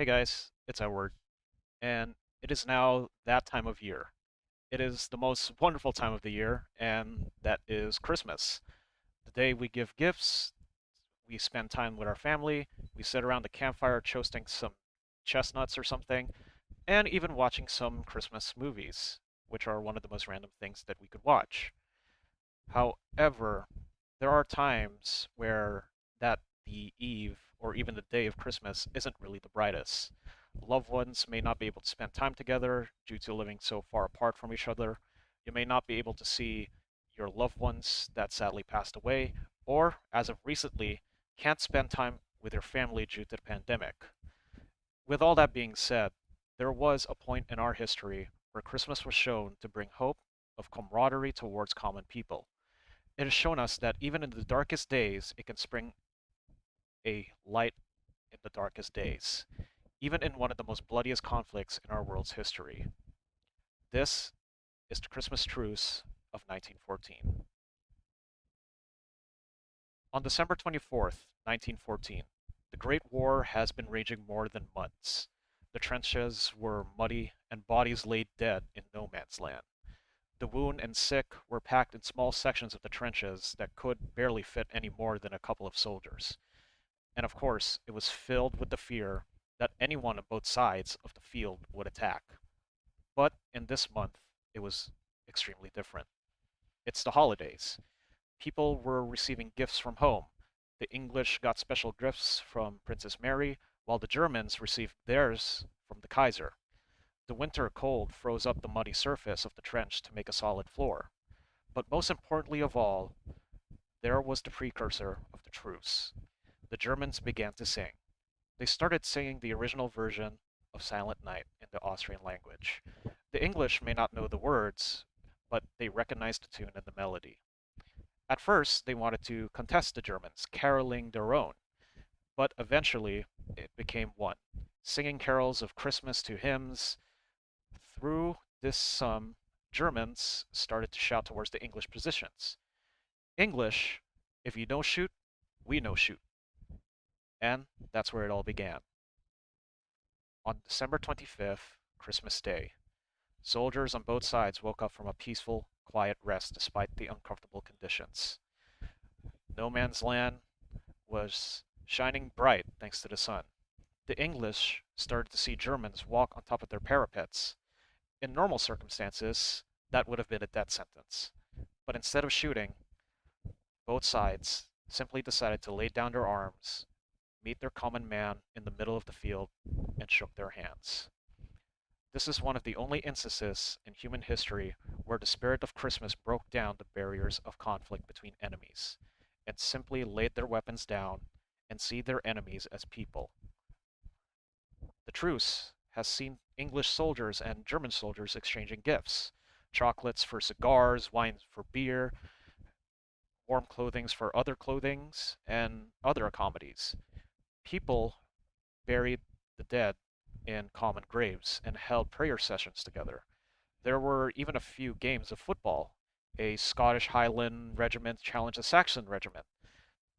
Hey guys, it's Edward, and it is now that time of year. It is the most wonderful time of the year, and that is Christmas. The day we give gifts, we spend time with our family, we sit around the campfire toasting some chestnuts or something, and even watching some Christmas movies, which are one of the most random things that we could watch. However, there are times where the eve or even the day of Christmas isn't really the brightest. Loved ones may not be able to spend time together due to living so far apart from each other. You may not be able to see your loved ones that sadly passed away, or, as of recently, can't spend time with your family due to the pandemic. With all that being said, there was a point in our history where Christmas was shown to bring hope of camaraderie towards common people. It has shown us that even in the darkest days, it can spring a light in the darkest days, even in one of the most bloodiest conflicts in our world's history. This is the Christmas Truce of 1914. On December 24th, 1914, the Great War has been raging more than months. The trenches were muddy and bodies laid dead in no man's land. The wounded and sick were packed in small sections of the trenches that could barely fit any more than a couple of soldiers. And of course, it was filled with the fear that anyone on both sides of the field would attack. But in this month, it was extremely different. It's the holidays. People were receiving gifts from home. The English got special gifts from Princess Mary, while the Germans received theirs from the Kaiser. The winter cold froze up the muddy surface of the trench to make a solid floor. But most importantly of all, there was the precursor of the truce. The Germans began to sing. They started singing the original version of Silent Night in the Austrian language. The English may not know the words, but they recognized the tune and the melody. At first, they wanted to contest the Germans, caroling their own, but eventually it became one, singing carols of Christmas to hymns. Through this Germans started to shout towards the English positions. English, if you don't shoot, we no shoot. And that's where it all began. On December 25th, Christmas Day, soldiers on both sides woke up from a peaceful, quiet rest despite the uncomfortable conditions. No man's land was shining bright thanks to the sun. The English started to see Germans walk on top of their parapets. In normal circumstances, that would have been a death sentence. But instead of shooting, both sides simply decided to lay down their arms, meet their common man in the middle of the field, and shook their hands. This is one of the only instances in human history where the spirit of Christmas broke down the barriers of conflict between enemies and simply laid their weapons down and see their enemies as people. The truce has seen English soldiers and German soldiers exchanging gifts: chocolates for cigars, wine for beer, warm clothings for other clothings, and other accommodations. People buried the dead in common graves and held prayer sessions together. There were even a few games of football. A Scottish Highland regiment challenged a Saxon regiment,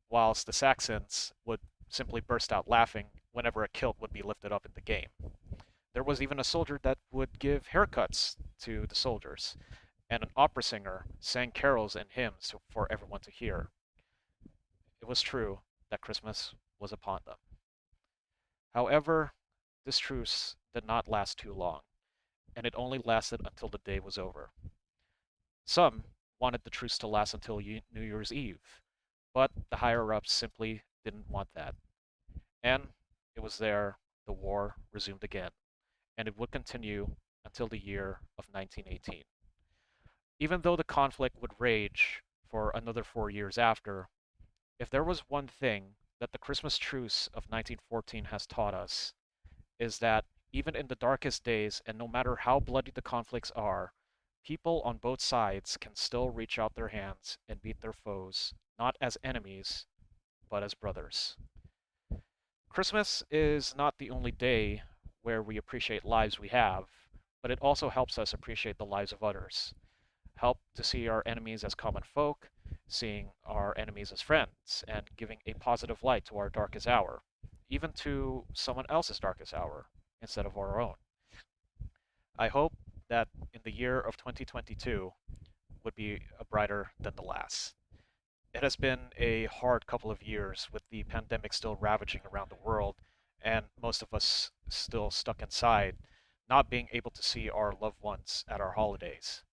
whilst the Saxons would simply burst out laughing whenever a kilt would be lifted up in the game. There was even a soldier that would give haircuts to the soldiers, and an opera singer sang carols and hymns for everyone to hear. It was true that Christmas was upon them. However, this truce did not last too long, and it only lasted until the day was over. Some wanted the truce to last until New Year's Eve, but the higher-ups simply didn't want that. And it was there the war resumed again, and it would continue until the year of 1918. Even though the conflict would rage for another 4 years after, if there was one thing that the Christmas truce of 1914 has taught us, is that even in the darkest days, and no matter how bloody the conflicts are, people on both sides can still reach out their hands and beat their foes, not as enemies, but as brothers. Christmas is not the only day where we appreciate lives we have, but it also helps us appreciate the lives of others. Help to see our enemies as common folk, seeing our enemies as friends, and giving a positive light to our darkest hour. even to someone else's darkest hour instead of our own. I hope that in the year of 2022 would be brighter than the last. It has been a hard couple of years with the pandemic still ravaging around the world and most of us still stuck inside, not being able to see our loved ones at our holidays,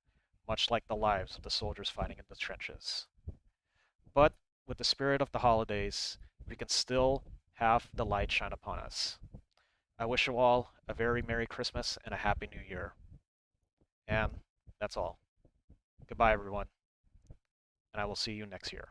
much like the lives of the soldiers fighting in the trenches. But with the spirit of the holidays, we can still have the light shine upon us. I wish you all a very Merry Christmas and a Happy New Year. And that's all. Goodbye, everyone, and I will see you next year.